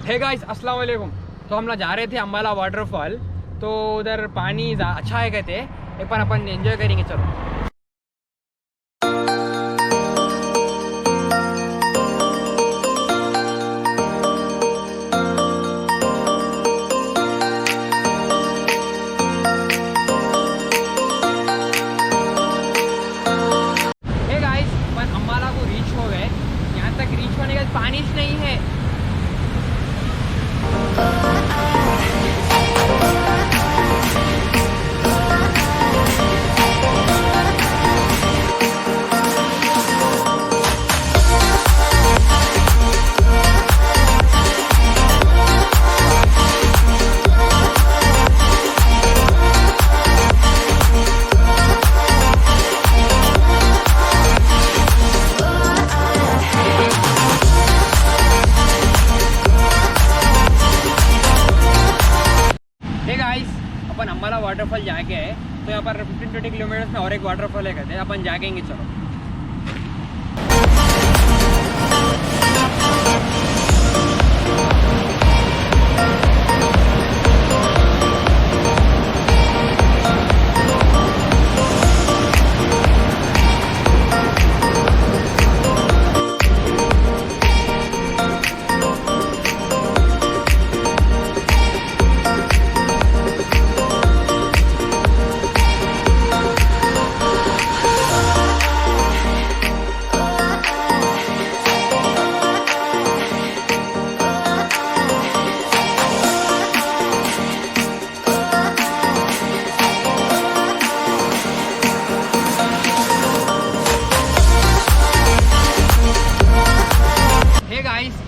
Hey guys अस्सलाम वालेकुम। तो हम लोग जा रहे थे अम्बाला वाटरफॉल। तो उधर पानी अच्छा है कहते, एक बार अपन एंजॉय करेंगे। चलो। हे गाइस अपन अम्बाला को रीच हो गए। यहाँ तक रीच होने का पानी नहीं है। अपन अम्बाला वाटरफॉल जाके है, तो यहाँ पर 15-20 किलोमीटर में और एक वाटरफॉल है कहते हैं, अपन जाएंगे। चलो।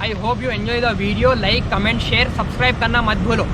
I hope you enjoy the video. Like, comment, share, subscribe करना मत भूलो।